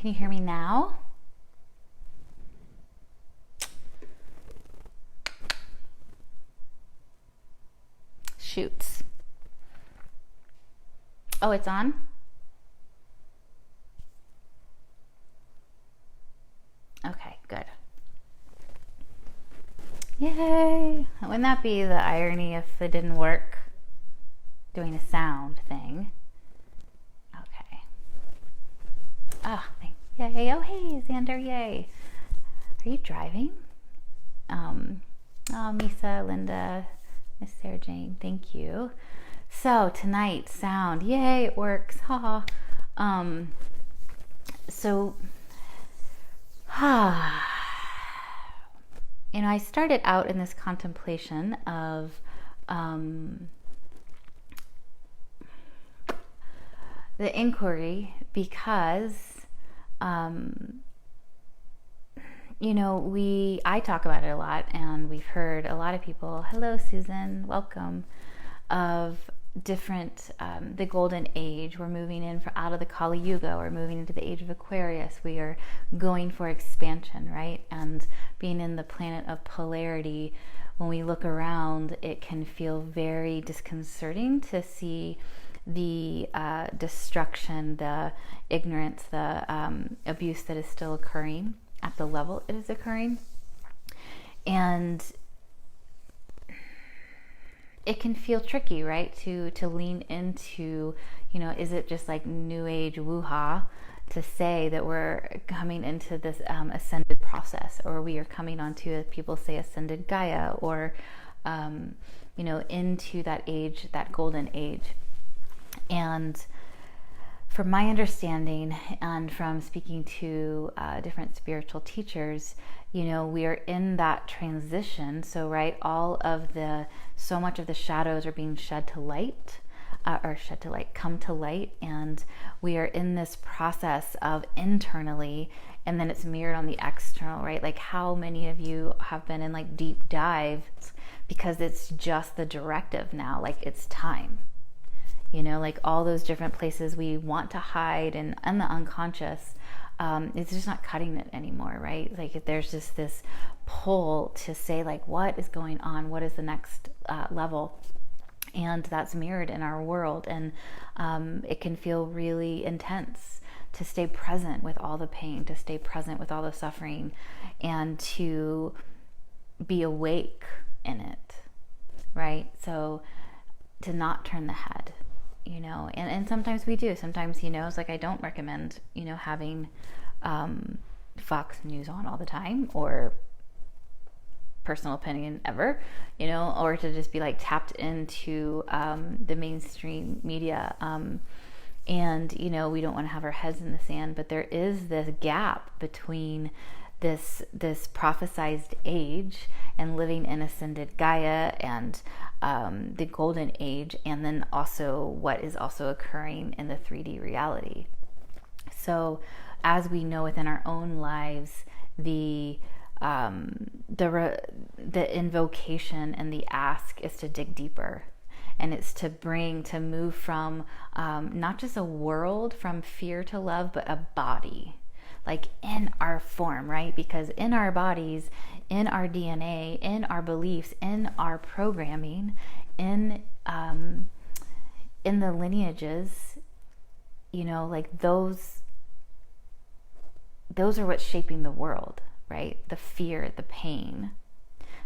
Can you hear me now? Shoots. Oh, it's on? Okay, good. Yay! Wouldn't that be the irony if it didn't work? Doing a sound thing. Okay. Ah, yay. Oh, hey, Xander, yay. Are you driving? Oh, Misa, Linda, Miss Sarah Jane, thank you. So, tonight, sound. Yay, it works. Haha. I started out in this contemplation of the inquiry because I talk about it a lot, and we've heard a lot of people, hello Susan, welcome, of different, the golden age. We're moving in out of the Kali Yuga, we're moving into the age of Aquarius, we are going for expansion, right? And being in the planet of polarity, when we look around, it can feel very disconcerting to see the destruction, the ignorance, the abuse that is still occurring at the level it is occurring. And it can feel tricky, right? To lean into, is it just like new age woo-ha to say that we're coming into this ascended process, or we are coming onto, as people say, ascended Gaia, or, into that age, that golden age. And from my understanding and from speaking to different spiritual teachers, we are in that transition. So, right, so much of the shadows are being shed to light, come to light. And we are in this process of internally, and then it's mirrored on the external, right? Like, how many of you have been in like deep dives because it's just the directive now, like it's time. Like all those different places we want to hide and the unconscious, it's just not cutting it anymore, right? Like there's just this pull to say, like, what is going on? What is the next level? And that's mirrored in our world. And it can feel really intense to stay present with all the pain, to stay present with all the suffering, and to be awake in it, right? So to not turn the head. And sometimes we do. Sometimes, it's like I don't recommend, having Fox News on all the time, or personal opinion ever, or to just be like tapped into the mainstream media. And, we don't want to have our heads in the sand, but there is this gap between this prophesied age and living in ascended Gaia and the golden age, and then also what is also occurring in the 3D reality. So as we know within our own lives, the invocation and the ask is to dig deeper. And it's to move from not just a world from fear to love, but a body, like in our form, right? Because in our bodies, in our DNA, in our beliefs, in our programming, in the lineages, like those are what's shaping the world, right? The fear, the pain.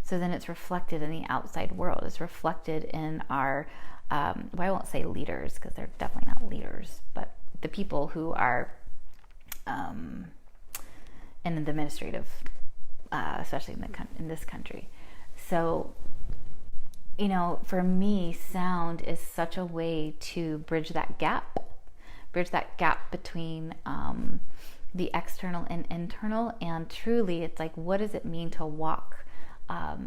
So then it's reflected in the outside world. It's reflected in our, I won't say leaders, because they're definitely not leaders, but the people who are in the administrative, especially in this country. So, for me, sound is such a way to bridge that gap between the external and internal. And truly, it's like, what does it mean to walk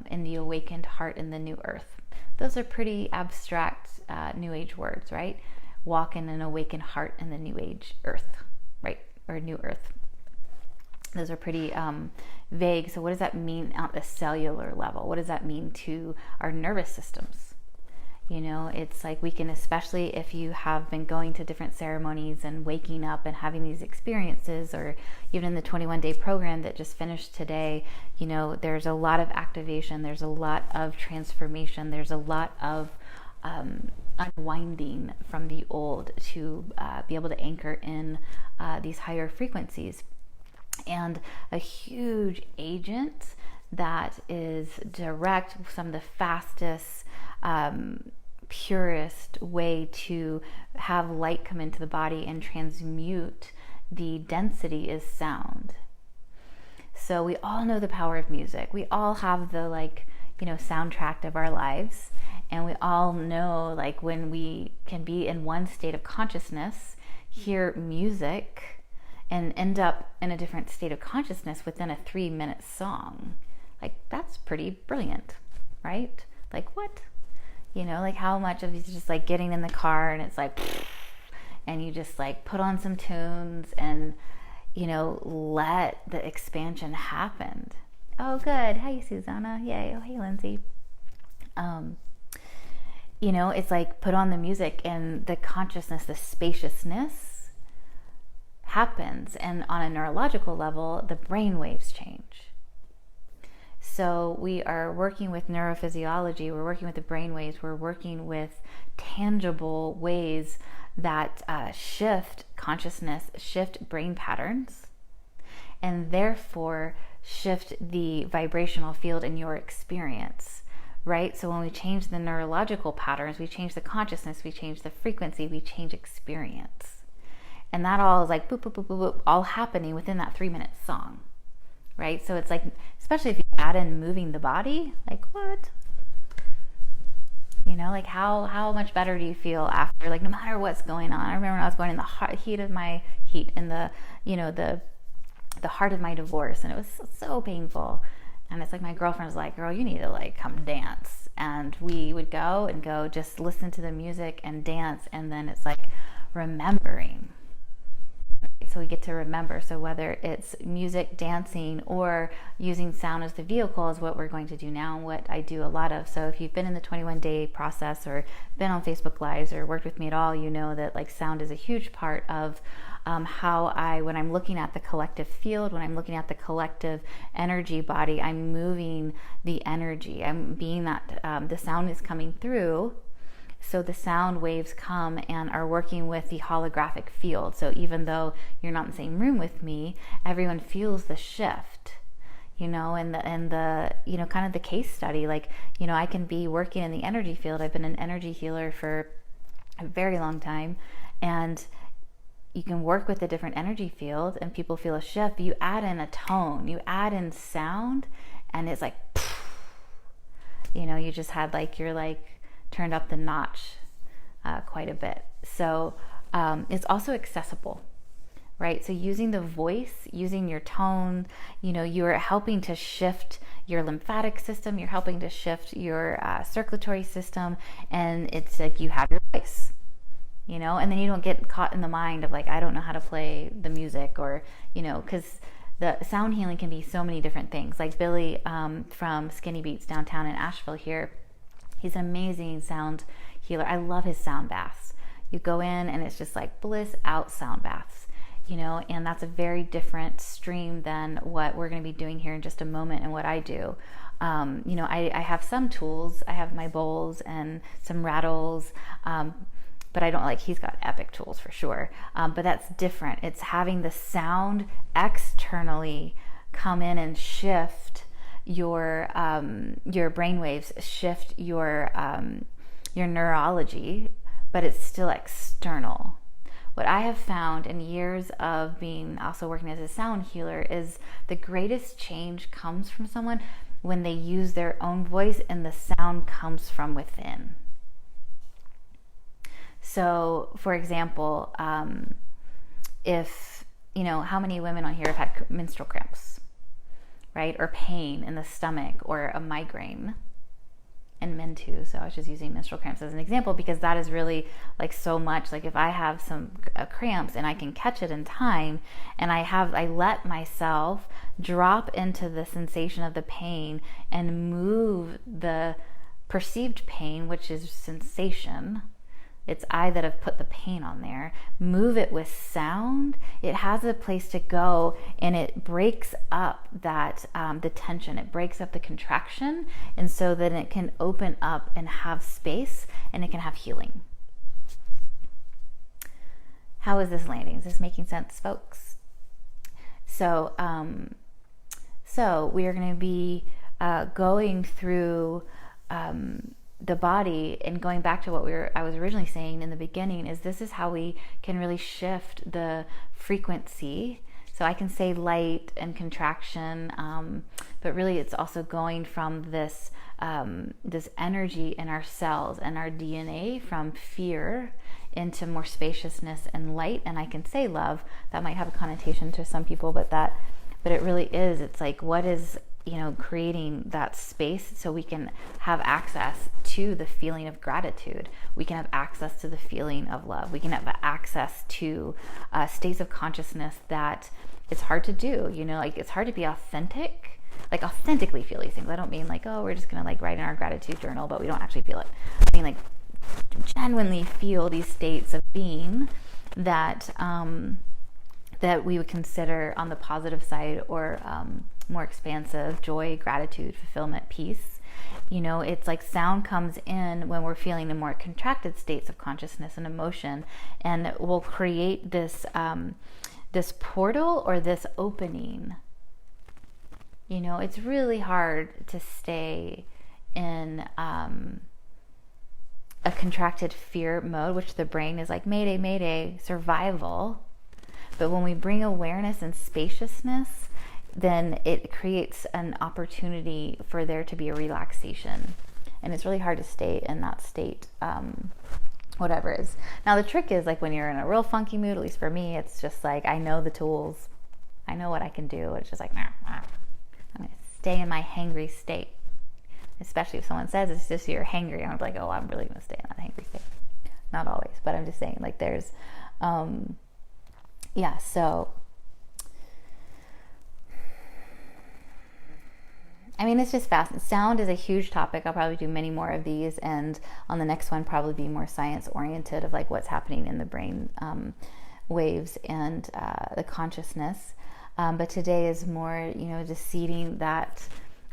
in the awakened heart in the new earth? Those are pretty abstract new age words, right? Walk in an awakened heart in the new age earth, right? Or new earth. Those are pretty vague. So what does that mean at the cellular level? What does that mean to our nervous systems? It's like we can, especially if you have been going to different ceremonies and waking up and having these experiences, or even in the 21-day program that just finished today, there's a lot of activation, there's a lot of transformation, there's a lot of unwinding from the old to be able to anchor in these higher frequencies. And a huge agent that is direct, some of the fastest, purest way to have light come into the body and transmute the density is sound. So we all know the power of music. We all have the soundtrack of our lives, and we all know when we can be in one state of consciousness, hear music, and end up in a different state of consciousness within a 3-minute song. That's pretty brilliant, right? What? How much of it's just getting in the car and it's and you just put on some tunes and, let the expansion happen. Oh, good. Hey, Susanna. Yay. Oh, hey, Lindsay. It's put on the music and the consciousness, the spaciousness happens. And on a neurological level, the brain waves change. So we are working with neurophysiology, we're working with the brain waves, we're working with tangible ways that shift consciousness, shift brain patterns, and therefore shift the vibrational field in your experience, right? So when we change the neurological patterns, we change the consciousness, we change the frequency, we change experience. And that all is boop, boop, boop, boop, boop, all happening within that 3-minute song. Right? So it's especially if you add in moving the body, what? How much better do you feel after, no matter what's going on? I remember when I was going in the heat of my the heart of my divorce, and it was so painful. And it's my girlfriend was like, girl, you need to come dance. And we would go just listen to the music and dance. And then it's remembering. So we get to remember. So whether it's music, dancing, or using sound as the vehicle is what we're going to do now, and what I do a lot of. So if you've been in the 21-day process or been on Facebook Lives or worked with me at all, you know that sound is a huge part of how when I'm looking at the collective field, when I'm looking at the collective energy body, I'm moving the energy. I'm being that the sound is coming through. So the sound waves come and are working with the holographic field. So even though you're not in the same room with me, everyone feels the shift, and the kind of the case study, I can be working in the energy field. I've been an energy healer for a very long time, and you can work with a different energy field and people feel a shift. You add in a tone, you add in sound, and it's you just had you're turned up the notch quite a bit. So it's also accessible, right? So using the voice, using your tone, you're helping to shift your lymphatic system, you're helping to shift your circulatory system, and it's you have your voice, and then you don't get caught in the mind of I don't know how to play the music, or, because the sound healing can be so many different things. Billy from Skinny Beats downtown in Asheville here, he's an amazing sound healer. I love his sound baths. You go in and it's just bliss out sound baths, and that's a very different stream than what we're going to be doing here in just a moment and what I do. I have some tools. I have my bowls and some rattles, but I don't he's got epic tools for sure. But that's different. It's having the sound externally come in and shift your brainwaves, shift your neurology, but it's still external. What I have found in years of being also working as a sound healer is the greatest change comes from someone when they use their own voice and the sound comes from within. So, for example, if, how many women on here have had menstrual cramps? Right? Or pain in the stomach, or a migraine, and men too. So I was just using menstrual cramps as an example because that is really so much. If I have some cramps and I can catch it in time, and I let myself drop into the sensation of the pain and move the perceived pain, which is sensation. It's I that have put the pain on there. Move it with sound. It has a place to go, and it breaks up that the tension. It breaks up the contraction, and so that it can open up and have space, and it can have healing. How is this landing? Is this making sense, folks? So we are going to be going through the body, and going back to what I was originally saying in the beginning, is this is how we can really shift the frequency. So I can say light and contraction, but really it's also going from this energy in our cells and our DNA, from fear into more spaciousness and light. And I can say love. That might have a connotation to some people, but it really is. It's like, what is, creating that space so we can have access to the feeling of gratitude. We can have access to the feeling of love. We can have access to states of consciousness that it's hard to do. Like, it's hard to be authentic, like authentically feel these things. I don't mean like, oh, we're just gonna like write in our gratitude journal, but we don't actually feel it. I mean like genuinely feel these states of being that that we would consider on the positive side, or more expansive: joy, gratitude, fulfillment, peace. It's like sound comes in when we're feeling in more contracted states of consciousness and emotion, and will create this this portal, or this opening. It's really hard to stay in a contracted fear mode, which the brain is like, mayday, mayday, survival. But when we bring awareness and spaciousness, then it creates an opportunity for there to be a relaxation. And it's really hard to stay in that state, whatever it is. Now, the trick is, like, when you're in a real funky mood, at least for me, it's just like, I know the tools. I know what I can do. It's just like, I'm going to stay in my hangry state. Especially if someone says it's just you're hangry, I'm like, oh, I'm really going to stay in that hangry state. Not always, but I'm just saying, like, there's, so I mean, it's just fascinating. Sound is a huge topic. I'll probably do many more of these, and on the next one probably be more science oriented, of like what's happening in the brain waves and the consciousness. But today is more, just seeding that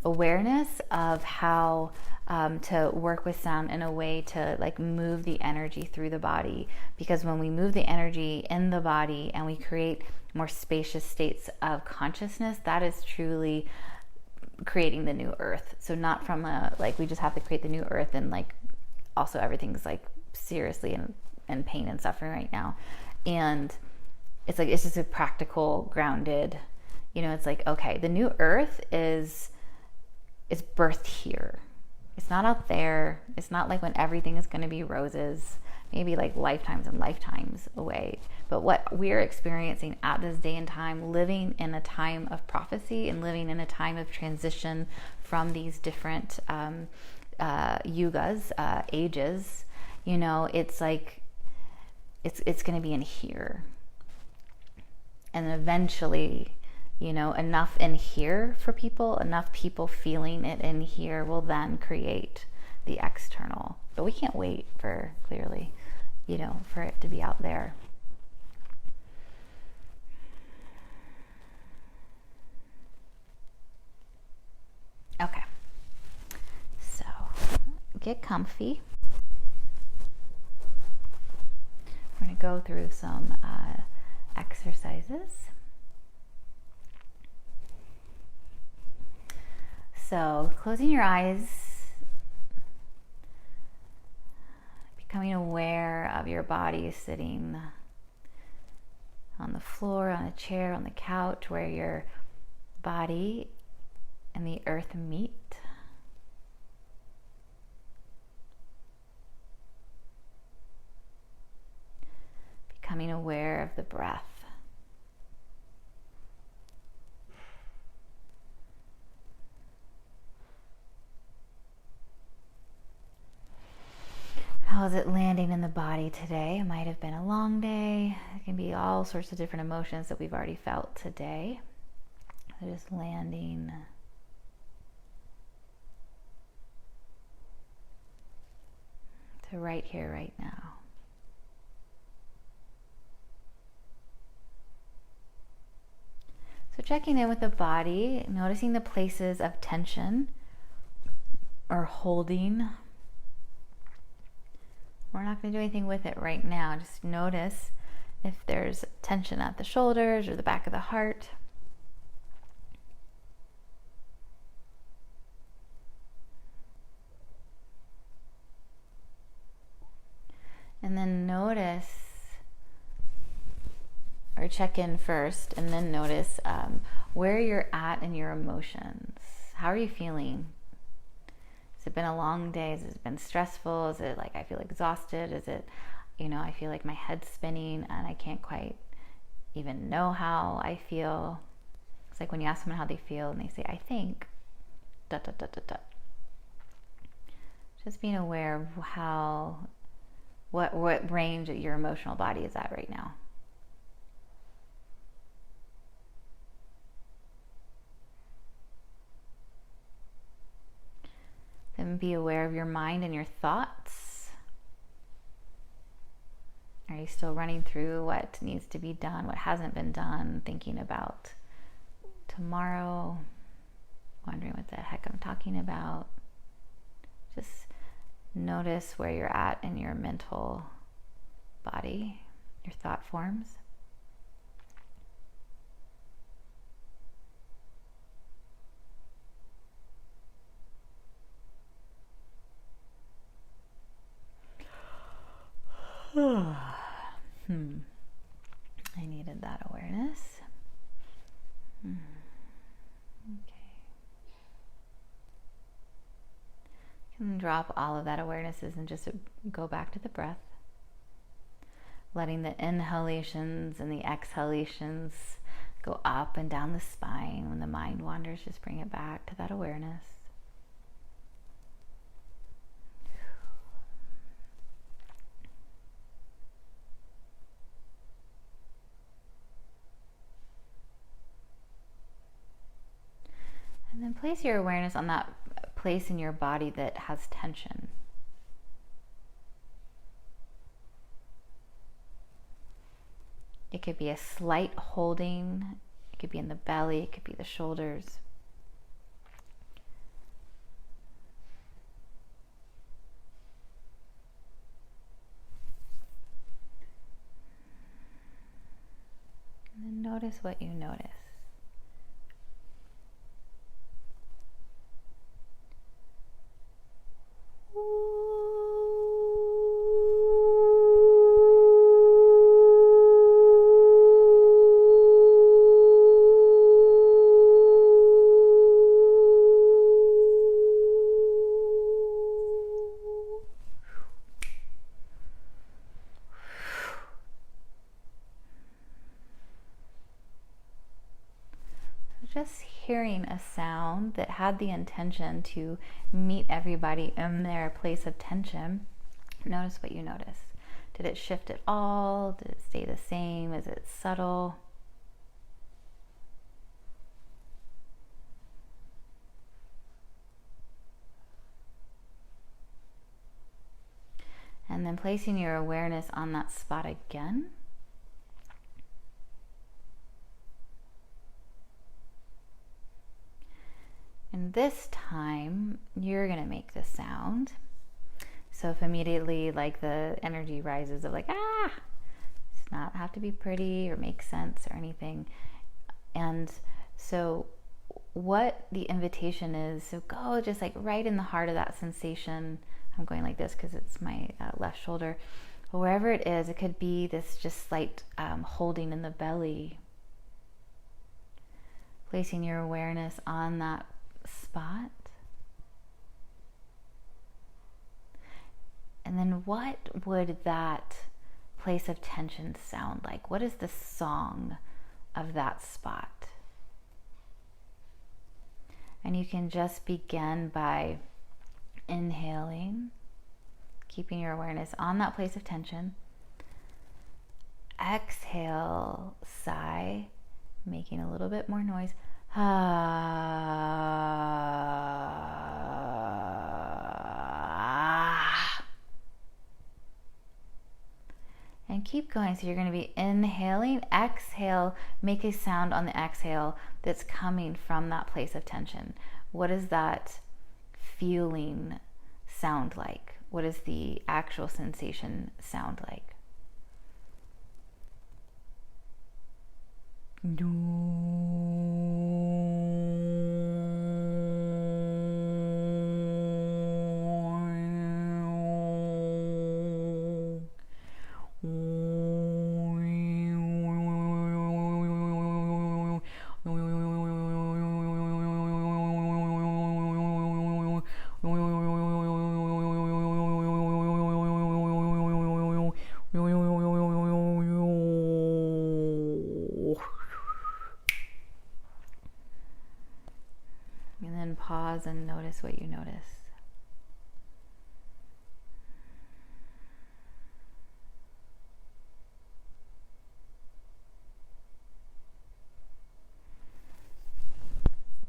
awareness of how to work with sound in a way to like move the energy through the body. Because when we move the energy in the body and we create more spacious states of consciousness, that is truly creating the new earth. So not from a like we just have to create the new earth, and like also everything's like seriously in pain and suffering right now. And it's like, it's just a practical, grounded, it's like, okay, the new earth is birthed here. It's not out there. It's not like when everything is going to be roses, maybe like lifetimes and lifetimes away. But what we're experiencing at this day and time, living in a time of prophecy and living in a time of transition from these different yugas, ages, it's like, it's going to be in here. And then eventually, enough in here for people, enough people feeling it in here will then create the external. But we can't wait for, clearly, for it to be out there. Okay. So, get comfy. We're going to go through some exercises. So, closing your eyes, becoming aware of your body sitting on the floor, on a chair, on the couch, where your body and the earth meet. Becoming aware of the breath. How is it landing in the body today? It might have been a long day. It can be all sorts of different emotions that we've already felt today. So just landing. to right here, right now. So checking in with the body, noticing the places of tension or holding. We're not going to do anything with it right now. Just notice if there's tension at the shoulders or the back of the heart. And then notice, or check in first, and then notice where you're at in your emotions. How are you feeling? Has it been a long day? Has it been stressful? Is it like I feel exhausted? Is it, I feel like my head's spinning and I can't quite even know how I feel? It's like when you ask someone how they feel and they say, I think, ... Just being aware of what range your emotional body is at right now. Then be aware of your mind and your thoughts. Are you still running through what needs to be done, what hasn't been done, thinking about tomorrow, wondering what the heck I'm talking about? Just notice where you're at in your mental body, your thought forms. I needed that awareness. Okay. You can drop all of that awarenesses and just go back to the breath. Letting the inhalations and the exhalations go up and down the spine. When the mind wanders, just bring it back to that awareness. And then place your awareness on that place in your body that has tension. It could be a slight holding, it could be in the belly, it could be the shoulders. And then notice what you notice. Just hearing a sound that had the intention to meet everybody in their place of tension. Notice what you notice. Did it shift at all? Did it stay the same? Is it subtle? And then placing your awareness on that spot again. And this time, you're going to make the sound. So if immediately like the energy rises of like, it's not have to be pretty or make sense or anything. And so what the invitation is, so go just like right in the heart of that sensation. I'm going like this because it's my left shoulder. But wherever it is, it could be this just slight holding in the belly. Placing your awareness on that spot. And then what would that place of tension sound like? What is the song of that spot? And you can just begin by inhaling, keeping your awareness on that place of tension. Exhale, sigh, making a little bit more noise. keep going. So you're going to be inhaling, exhale, make a sound on the exhale that's coming from that place of tension. What does that feeling sound like? What does the actual sensation sound like? And then pause and notice what you notice.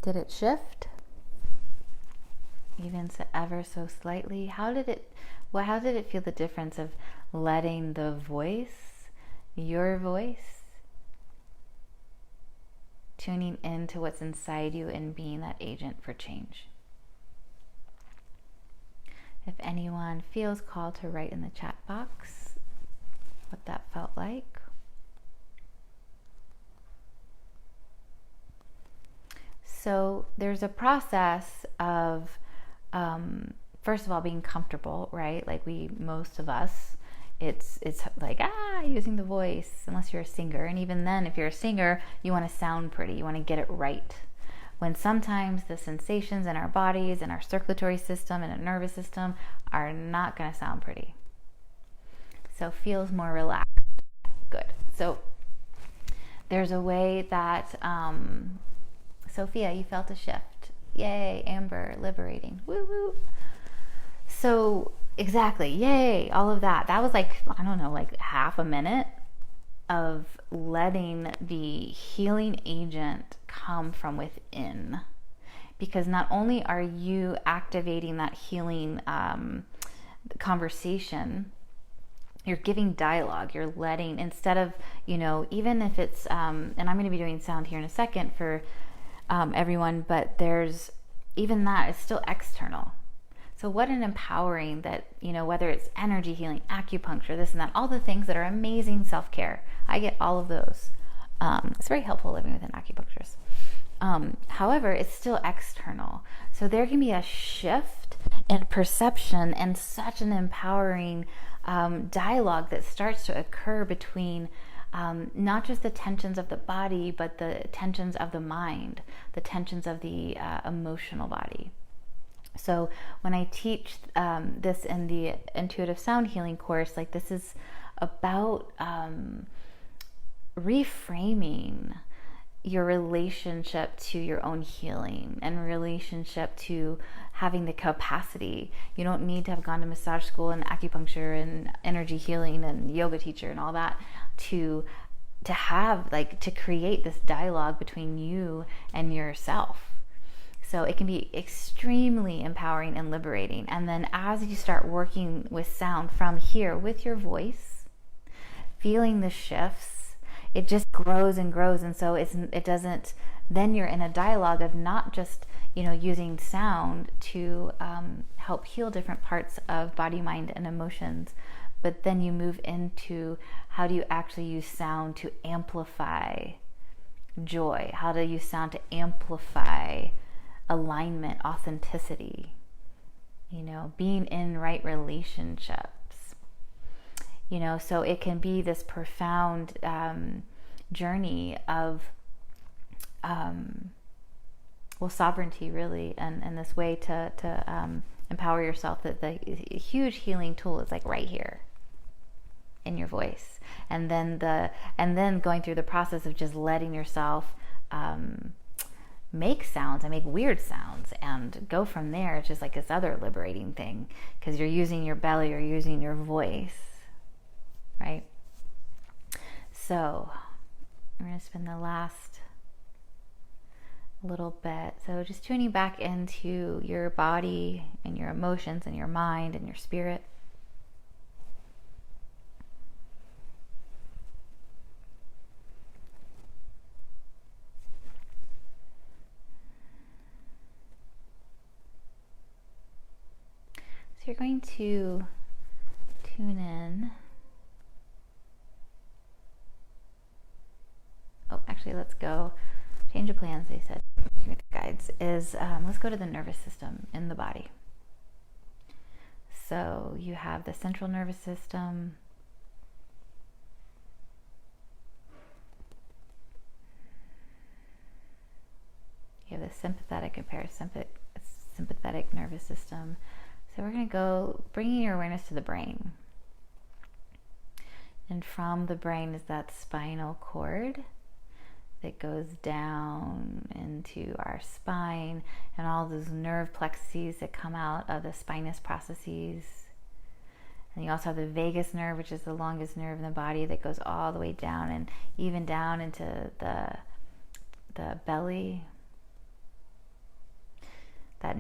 Did it shift? Even ever so slightly? How did it feel, the difference of letting the voice, your voice, tuning into what's inside you and being that agent for change? If anyone feels called to write in the chat box what that felt like. So there's a process of, first of all, being comfortable, right? Like most of us, it's like, using the voice, unless you're a singer. And even then, if you're a singer, you want to sound pretty, you want to get it right. When sometimes the sensations in our bodies and our circulatory system and our nervous system are not going to sound pretty. So feels more relaxed. Good. So there's a way that, Sophia, you felt a shift. Yay, Amber, liberating. Woo woo. So exactly, yay, all of that. That was like half a minute of letting the healing agent come from within. Because not only are you activating that healing conversation, you're giving dialogue. You're letting, instead of, even if it's, and I'm going to be doing sound here in a second for everyone, but there's even that is still external. So what an empowering that, whether it's energy healing, acupuncture, this and that, all the things that are amazing self-care. I get all of those. It's very helpful living with an acupuncturist. However, it's still external. So there can be a shift in perception and such an empowering dialogue that starts to occur between not just the tensions of the body, but the tensions of the mind, the tensions of the emotional body. So when I teach this in the intuitive sound healing course, like this is about reframing your relationship to your own healing and relationship to having the capacity. You don't need to have gone to massage school and acupuncture and energy healing and yoga teacher and all that to have, to create this dialogue between you and yourself. So it can be extremely empowering and liberating. And then as you start working with sound from here with your voice, feeling the shifts, it just grows and grows. And so then you're in a dialogue of not just, using sound to help heal different parts of body, mind, and emotions, but then you move into how do you actually use sound to amplify joy? How do you use sound to amplify alignment, authenticity, being in right relationships, so it can be this profound journey of sovereignty, really, and this way to empower yourself, that the huge healing tool is like right here in your voice, and then going through the process of just letting yourself make sounds and make weird sounds and go from there. It's just like this other liberating thing, because you're using your belly, you're using your voice, right? So we're going to spend the last little bit, so just tuning back into your body and your emotions and your mind and your spirit. you're going to tune in. Oh, actually, let's go. Change of plans, they said. Guides is let's go to the nervous system in the body. So you have the central nervous system. You have the sympathetic and parasympathetic nervous system. So we're going to go bringing your awareness to the brain. And from the brain is that spinal cord that goes down into our spine, and all those nerve plexuses that come out of the spinous processes. And you also have the vagus nerve, which is the longest nerve in the body, that goes all the way down and even down into the belly. That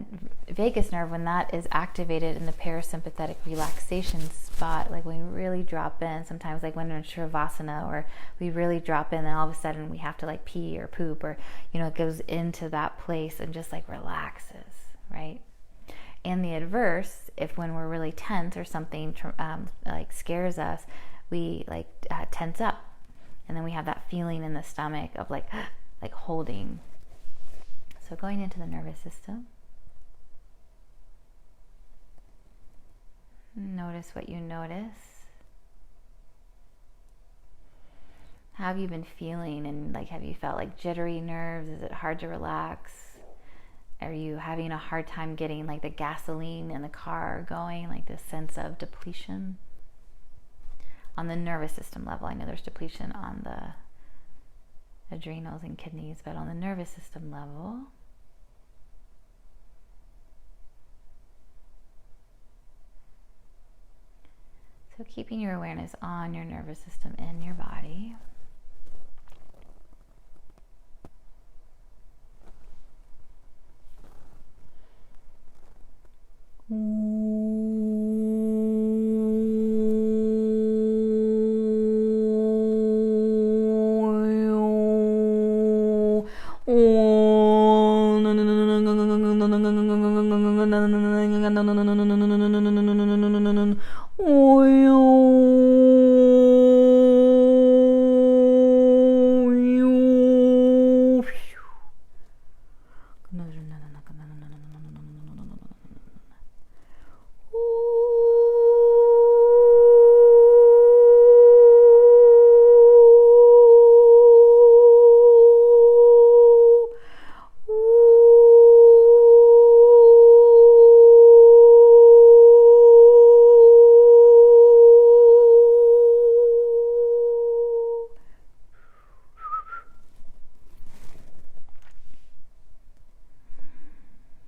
vagus nerve, when that is activated in the parasympathetic relaxation spot, like when we really drop in, sometimes like when we're in Shavasana, or we really drop in and all of a sudden we have to like pee or poop, or, you know, it goes into that place and just like relaxes, right? And the adverse, if when we're really tense or something like scares us, we like tense up, and then we have that feeling in the stomach of like holding. So going into the nervous system. Notice what you notice. How have you been feeling? And like, have you felt like jittery nerves? Is it hard to relax? Are you having a hard time getting like the gasoline in the car going, like this sense of depletion? On the nervous system level, I know there's depletion on the adrenals and kidneys, but on the nervous system level, so keeping your awareness on your nervous system in your body.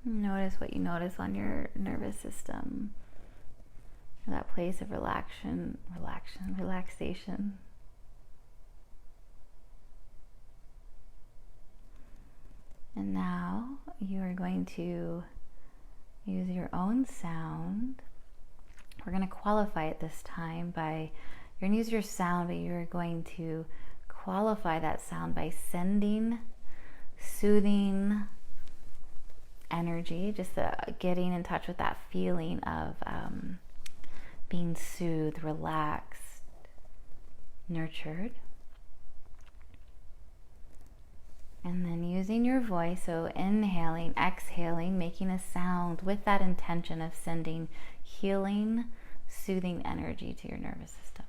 Notice what you notice on your nervous system. That place of relaxation. And now you are going to use your own sound. We're going to qualify it this time by, you're going to use your sound, but you're going to qualify that sound by sending soothing energy, just getting in touch with that feeling of being soothed, relaxed, nurtured. And then using your voice, so inhaling, exhaling, making a sound with that intention of sending healing, soothing energy to your nervous system.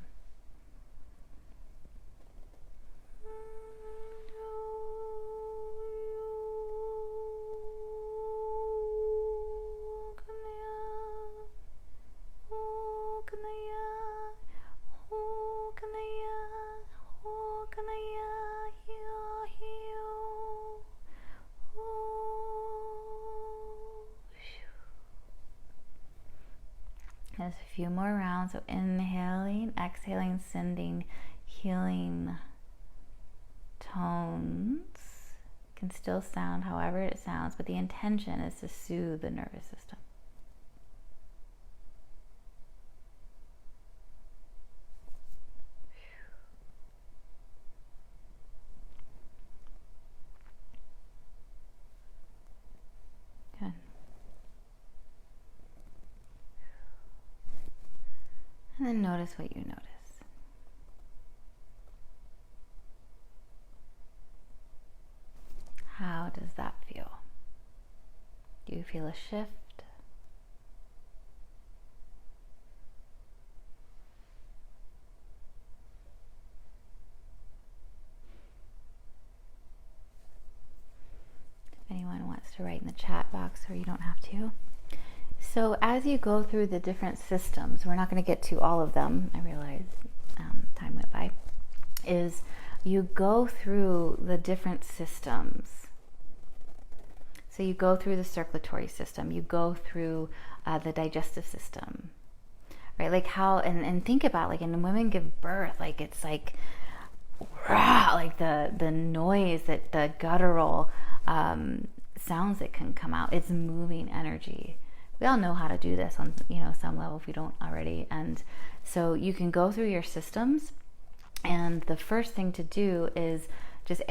Just a few more rounds. So inhaling, exhaling, sending healing tones. It can still sound however it sounds, but the intention is to soothe the nervous system. And then notice what you notice. How does that feel? Do you feel a shift? If anyone wants to write in the chat box, or you don't have to. So as you go through the different systems, we're not going to get to all of them, I realize time went by, is you go through the different systems. So you go through the circulatory system, you go through the digestive system, right? Like how, and think about, like, when women give birth, like it's like, rah, like the noise, that the guttural sounds that can come out, it's moving energy. We all know how to do this on, some level if we don't already. And so you can go through your systems, and the first thing to do is just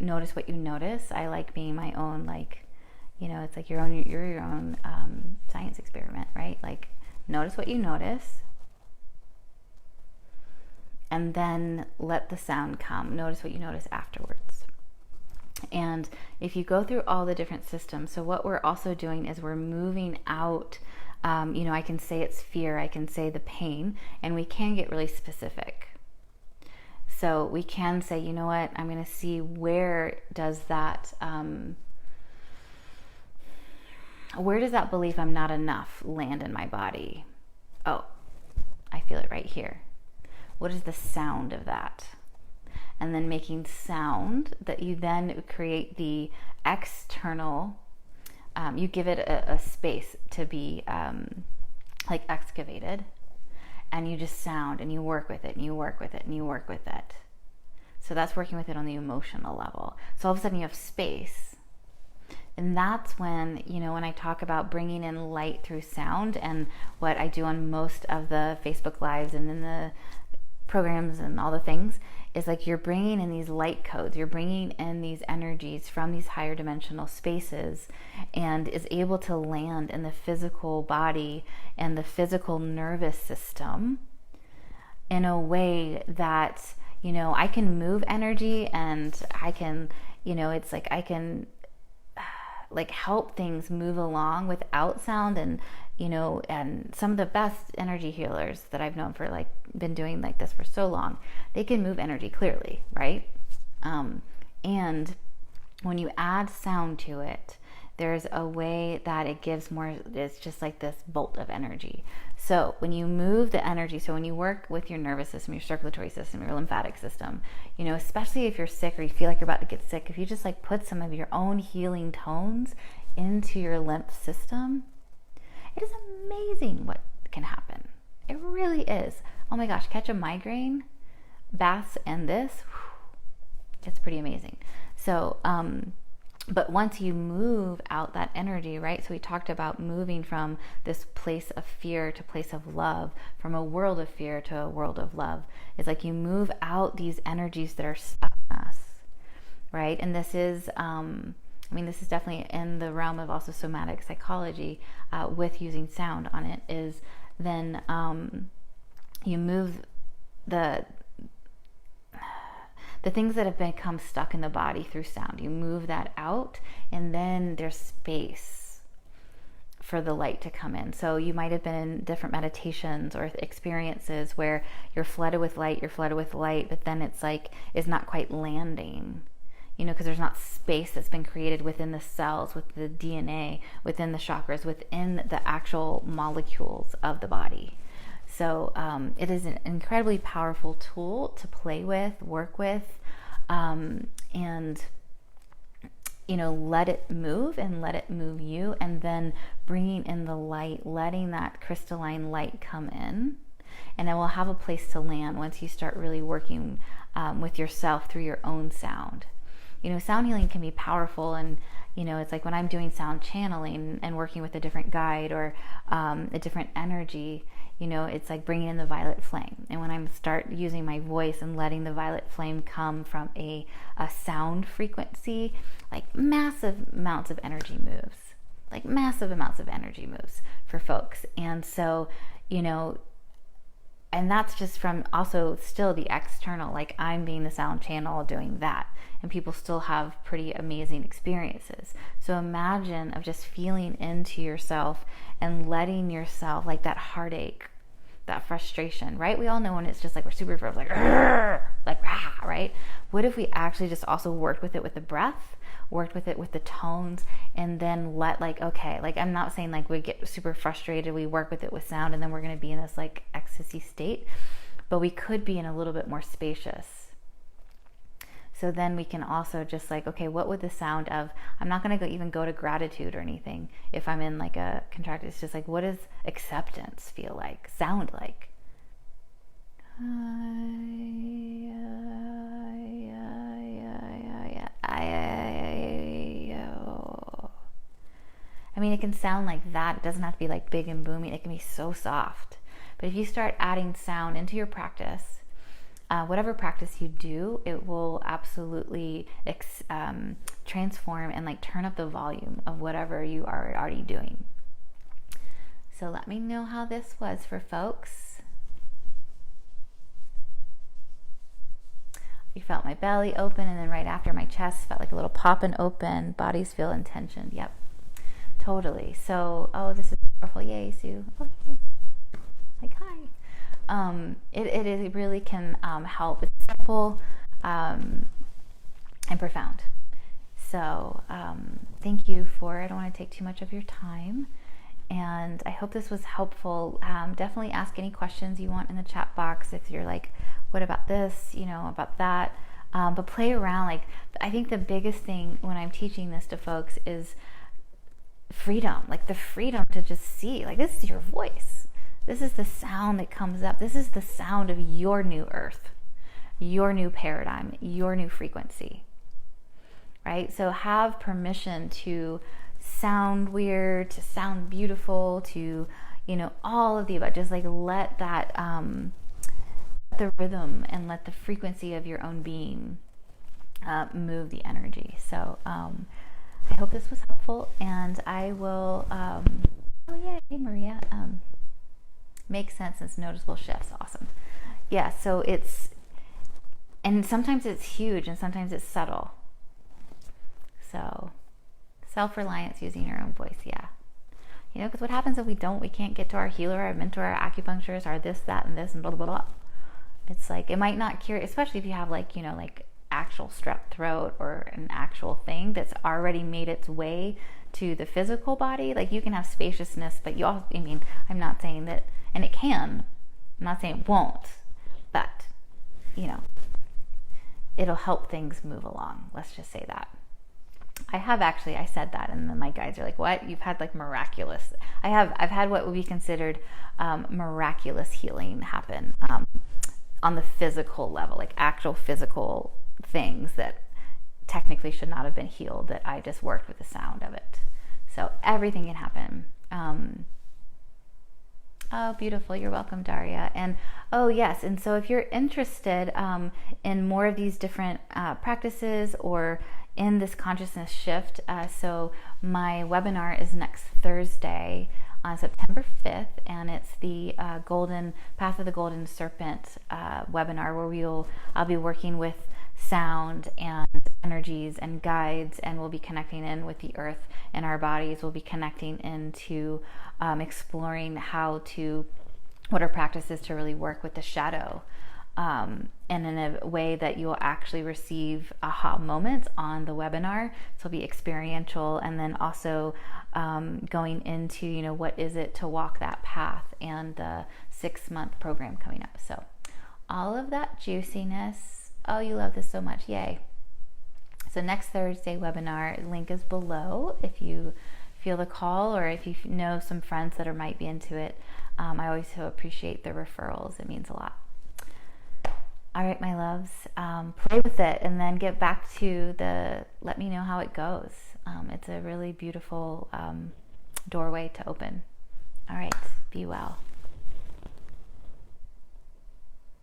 notice what you notice. I like being my own, like, it's like you're your own science experiment, right? Like, notice what you notice, and then let the sound come. Notice what you notice afterwards. And if you go through all the different systems, so what we're also doing is we're moving out, I can say it's fear, I can say the pain, and we can get really specific. So we can say, you know what, I'm going to see where does that belief I'm not enough land in my body? Oh, I feel it right here. What is the sound of that? And then making sound that you then create the external, you give it a space to be like excavated, and you just sound, and you work with it, and you work with it, and you work with it. So that's working with it on the emotional level. So all of a sudden you have space. And that's when, when I talk about bringing in light through sound, and what I do on most of the Facebook Lives and in the programs and all the things, is like you're bringing in these light codes, you're bringing in these energies from these higher dimensional spaces, and is able to land in the physical body and the physical nervous system in a way that, I can move energy, and I can, it's like I can like help things move along without sound. And and some of the best energy healers that I've known for, like, been doing like this for so long, they can move energy clearly, right? And when you add sound to it, there's a way that it gives more, it's just like this bolt of energy. So when you move the energy, so when you work with your nervous system, your circulatory system, your lymphatic system, especially if you're sick or you feel like you're about to get sick, if you just like put some of your own healing tones into your lymph system, it is amazing what can happen. It really is. Oh my gosh, catch a migraine, baths and this, it's pretty amazing. So, but once you move out that energy, right? So we talked about moving from this place of fear to place of love, from a world of fear to a world of love. It's like you move out these energies that are stuck in us, right? And this is, this is definitely in the realm of also somatic psychology, with using sound on it, is then you move the things that have become stuck in the body through sound. You move that out, and then there's space for the light to come in. So you might have been in different meditations or experiences where you're flooded with light, but then it's like, it's not quite landing, because there's not space that's been created within the cells, with the DNA, within the chakras, within the actual molecules of the body. So it is an incredibly powerful tool to play with, work with, and let it move, and let it move you, and then bringing in the light, letting that crystalline light come in, and it will have a place to land once you start really working with yourself through your own sound. Sound healing can be powerful, and it's like when I'm doing sound channeling and working with a different guide or a different energy, it's like bringing in the violet flame. And when I start using my voice and letting the violet flame come from a sound frequency, like massive amounts of energy moves for folks. And so, and that's just from also still the external, like I'm being the sound channel doing that, and people still have pretty amazing experiences. So imagine of just feeling into yourself and letting yourself, like that heartache, that frustration, right? We all know when it's just like we're super like rah, right? What if we actually just also worked with it with the breath, worked with it with the tones, and then let like, okay, like I'm not saying like we get super frustrated, we work with it with sound, and then we're going to be in this like ecstasy state, but we could be in a little bit more spacious. So then we can also just like, okay, what would the sound of, I'm not going to even go to gratitude or anything if I'm in like a contracted, it's just like, what does acceptance feel like, sound like? I mean, it can sound like that. It doesn't have to be like big and booming. It can be so soft. But if you start adding sound into your practice, whatever practice you do, it will absolutely transform and like turn up the volume of whatever you are already doing. So let me know how this was for folks. You felt my belly open, and then right after my chest felt like a little pop and open. Bodies feel intentioned. Yep, totally. So, oh, this is powerful. Yay, Sue. Oh, yay. Like, hi. It really can help. It's simple and profound. So thank you for, I don't want to take too much of your time, and I hope this was helpful. Definitely ask any questions you want in the chat box if you're like, what about this, you know, about that, but play around. Like, I think the biggest thing when I'm teaching this to folks is freedom, like the freedom to just see, like, this is your voice. This is the sound that comes up. This is the sound of your new earth, your new paradigm, your new frequency, right? So have permission to sound weird, to sound beautiful, to, you know, all of the above. Just like let that, the rhythm and let the frequency of your own being move the energy. So I hope this was helpful, and I will, oh yeah, hey Maria, makes sense, it's noticeable shifts. Awesome. Yeah, so it's, and sometimes it's huge and sometimes it's subtle. So self-reliance, using your own voice. Yeah, you know, because what happens if we can't get to our healer, our mentor, our acupuncturist, our this, that, and this, and blah blah blah. It's like, it might not cure, especially if you have like, you know, like actual strep throat or an actual thing that's already made its way to the physical body. Like, you can have spaciousness, but you also, I mean, I'm not saying that, and it can, I'm not saying it won't, but, you know, it'll help things move along. Let's just say that. I said that, and then my guides are like, what? You've had like miraculous, I've had what would be considered miraculous healing happen on the physical level, like actual physical things that technically should not have been healed, that I just worked with the sound of it. So everything can happen. Oh, beautiful. You're welcome, Daria. And oh, yes. And so if you're interested in more of these different practices or in this consciousness shift, so my webinar is next Thursday on September 5th, and it's the Path of the Golden Serpent webinar, where I'll be working with sound and energies and guides, and we'll be connecting in with the earth and our bodies. We'll be connecting into exploring what our practice is to really work with the shadow, and in a way that you'll actually receive aha moments on the webinar. So it'll be experiential, and then also going into, you know, what is it to walk that path, and the 6-month program coming up. So all of that juiciness. Oh, you love this so much. Yay. So next Thursday webinar, link is below if you feel the call, or if you know some friends that might be into it. I always so appreciate the referrals. It means a lot. All right, my loves, play with it, and then get back to let me know how it goes. It's a really beautiful doorway to open. All right, be well.